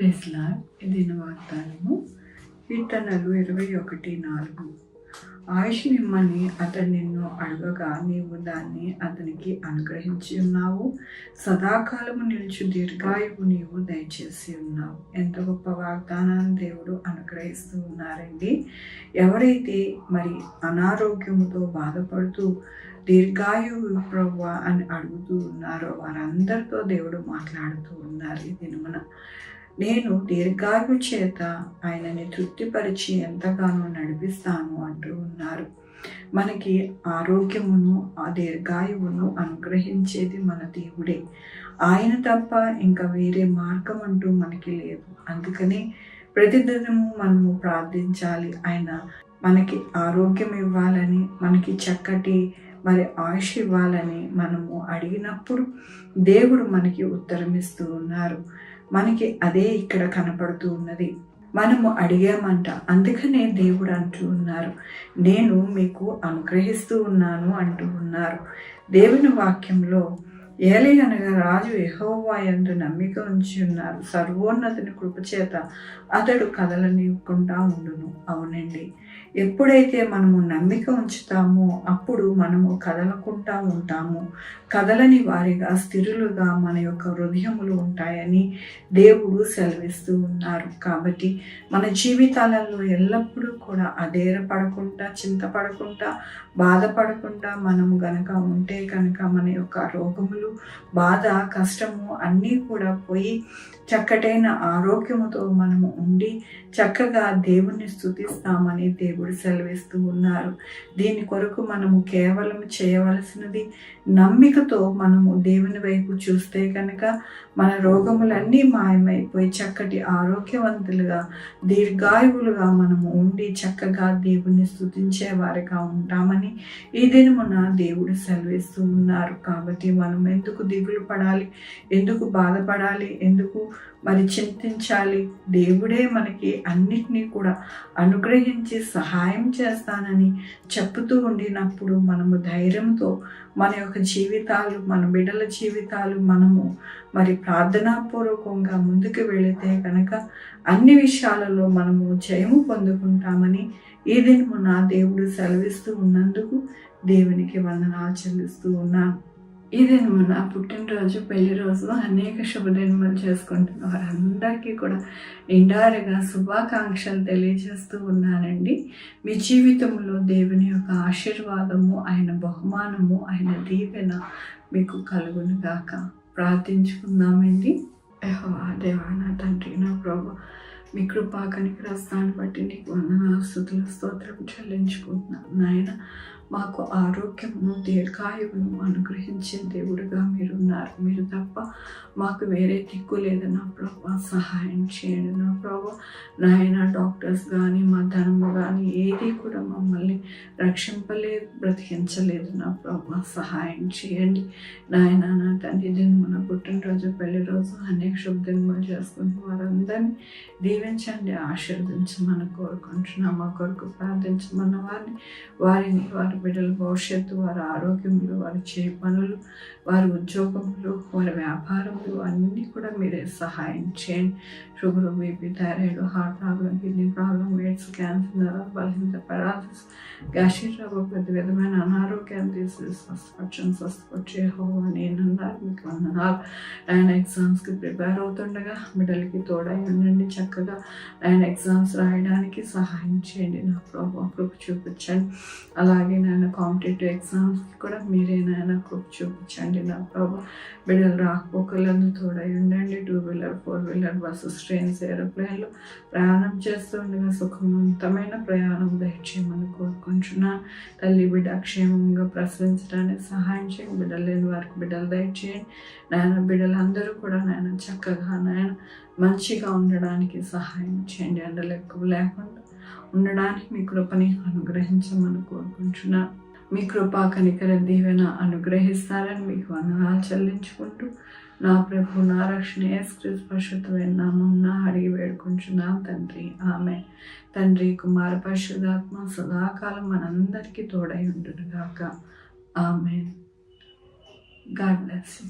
Praise lord. దిన వాగ్దానము కీర్తనలు 21:4. ఆయుష్నిమ్మని అతడు నిన్ను అడగగా నీవు దాన్ని అతనికి అనుగ్రహించి ఉన్నావు. సదాకాలము నిలిచి దీర్ఘాయువు నీవు దయచేసి ఉన్నావు. ఎంత గొప్ప వాగ్దానాన్ని దేవుడు అనుగ్రహిస్తూ ఉన్నారండి. ఎవరైతే మరి అనారోగ్యముతో బాధపడుతూ దీర్ఘాయువు ప్రభువా అని అడుగుతూ ఉన్నారో వారందరితో దేవుడు మాట్లాడుతూ ఉన్నారు. ఈ దినమున నేను దీర్ఘాయు చేత ఆయనని తృప్తిపరిచి ఎంతగానో నడిపిస్తాను అంటూ ఉన్నారు. మనకి ఆరోగ్యమును ఆ దీర్ఘాయువును అనుగ్రహించేది మన దేవుడే. ఆయన తప్ప ఇంకా వేరే మార్గం అంటూ మనకి లేదు. అందుకని ప్రతిదినము మనము ప్రార్థించాలి. ఆయన మనకి ఆరోగ్యం ఇవ్వాలని, మనకి చక్కటి మరి ఆయుష్ ఇవ్వాలని మనము అడిగినప్పుడు దేవుడు మనకి ఉత్తరం ఇస్తూ ఉన్నారు. మనకి అదే ఇక్కడ కనపడుతూ ఉన్నది. మనము అడిగామంట. అందుకనే దేవుడు అంటూ ఉన్నారు, నేను మీకు అనుగ్రహిస్తూ ఉన్నాను అంటూ ఉన్నారు. దేవుని వాక్యంలో ఏలయనగా రాజు యెహోవా యందు నమ్మిక ఉంచి ఉన్నారు, సర్వోన్నతుని కృపచేత అతడు కదలనివ్వకుండా ఉండును. అవునండి, ఎప్పుడైతే మనము నమ్మిక ఉంచుతామో అప్పుడు మనము కదలకుండా ఉంటాము. కదలని వారిగా స్థిరులుగా మన యొక్క హృదయములు ఉంటాయని దేవుడు సెలవిస్తూ ఉన్నారు. కాబట్టి మన జీవితాలలో ఎల్లప్పుడూ కూడా అధైర్యపడకుండా, చింతపడకుండా, బాధపడకుండా మనము గనక ఉంటే కనుక మన యొక్క రోగములు, బాధ, కష్టము అన్నీ కూడా పోయి చక్కటైన ఆరోగ్యముతో మనము ఉండి చక్కగా దేవుణ్ణి స్తుతిస్తామని దేవుడు సెలవిస్తూ ఉన్నారు. దీని కొరకు మనము కేవలం చేయవలసినది నమ్మికతో మనము దేవుని వైపు చూస్తే కనుక మన రోగములన్నీ మాయమైపోయి చక్కటి ఆరోగ్యవంతులుగా దీర్ఘాయువులుగా మనము ఉండి చక్కగా దేవుణ్ణి స్తుతించే వారిగా ఉంటామని ఈ దినమున దేవుడు సెలవిస్తూ ఉన్నారు. కాబట్టి మనం ఎందుకు దిగులు పడాలి, ఎందుకు బాధపడాలి, ఎందుకు మరి చింతించాలి? దేవుడే మనకి అన్నిటినీ కూడా అనుగ్రహించి సహాయం చేస్తానని చెప్పుతూ ఉండినప్పుడు మనము ధైర్యంతో మన యొక్క జీవితాలు, మన బిడ్డల జీవితాలు మనము మరి ప్రార్థనాపూర్వకంగా ముందుకు వెళితే కనుక అన్ని విషయాలలో మనము జయము పొందుకుంటామని ఈ దినమున దేవుడు సెలవిస్తూ ఉన్నందుకు దేవునికి వందనాలు చెల్లిస్తూ ఉన్నాను. ఈ దినమున పుట్టినరోజు, పెళ్లి రోజు అనేక శుభదినములు చేసుకుంటున్న వారందరికీ కూడా నిండారుగా శుభాకాంక్షలు తెలియజేస్తూ ఉన్నానండి. మీ జీవితంలో దేవుని యొక్క ఆశీర్వాదము, ఆయన బహుమానము, ఆయన దీవెన మీకు కలుగును గాక. ప్రార్థించుకుందామండి. యెహోవా దేవా, నా తండ్రి, నా ప్రభువా, మీ కృపా కనికరస్తాన్ని బట్టి నీకు వందనాలు, స్తుతులు, స్తోత్రం చెల్లించుకుంటున్నాను. నాయన, మాకు ఆరోగ్యమును, దీర్ఘాయువును అనుగ్రహించే దేవుడుగా మీరున్నారు. మీరు తప్ప మాకు వేరే దిక్కు లేదు నా ప్రభా. సహాయం చేయండి నా ప్రభా. నాయన, డాక్టర్స్ కానీ మా ధనము కానీ ఏది కూడా మమ్మల్ని రక్షింపలేదు, బ్రతికించలేదు నా ప్రభా. సహాయం చేయండి నాయన. నా తండ్రి దినమున పుట్టినరోజు, పెళ్లి రోజు అనేక శుభదినములు చేసుకున్న వారందరినీ దీవించండి, ఆశీర్వదించమని కోరుకుంటున్నాం. మా కొరకు ప్రార్థించమన్న వారిని, వారి బిడ్డల భవిష్యత్తు, వారి ఆరోగ్యములు, వారి చేయ పనులు, వారి ఉద్యోగములు, వారి వ్యాపారములు అన్నీ కూడా మీరే సహాయం చేయండి. Sugar, BP, thyroid, heart problem, kidney problem, AIDS, cancer, బలహీనత, పెరాలసిస్, గ్యాస్ట్రిక్ ట్రబుల్, ప్రతి విధమైన అనారోగ్యాన్ని తీసి స్వస్థపరిచే యెహోవా నేనన్నారు. మీకు వందనాలు. ఆయన ఎగ్జామ్స్కి ప్రిపేర్ అవుతుండగా బిడ్డలకి తోడై ఉండండి. చక్కగా ఆయన ఎగ్జామ్స్ రాయడానికి సహాయం చేయండి నా ప్రభు. కృప చూపించండి. అలాగే నాయన కాంపిటేటివ్ ఎగ్జామ్స్కి కూడా మీరే నాయన కృప చూపించండి నా ప్రభు. బిడ్డలు రాకపోకలందు తోడై ఉండండి. 2-వీలర్, 4-వీలర్ బస్సెస్, ట్రైన్స్, ఏరోప్లేన్లు ప్రయాణం చేస్తుండగా సుఖవంతమైన ప్రయాణం దయచేయమని కోరుకుంటున్నాను. తల్లి బిడ్డ క్షేమంగా ప్రసవించడానికి సహాయం చేయండి. బిడ్డలు లేని వారికి బిడ్డలు దయచేయండి నాయన. బిడ్డలందరూ కూడా నాయన చక్కగా నాయన మంచిగా ఉండడానికి సహాయం చేయండి. ఎండలు ఎక్కువ లేకుండా ఉండడానికి మీ కృపని అనుగ్రహించమని కోరుకుంటున్నాను. మీ కృపా కనికర దీవెన అనుగ్రహిస్తారని మీకు వందనాలు చెల్లించుకుంటూ నా ప్రభు, నా రక్షణ యేసుక్రీస్తు పరిశుద్ధమైన నామమున అడిగి వేడుకుంటున్నాం తండ్రి. ఆమేన్. తండ్రి, కుమార, పరిశుద్ధాత్మ సదాకాలం మనందరికీ తోడై ఉండును గాక. ఆమేన్. God bless you.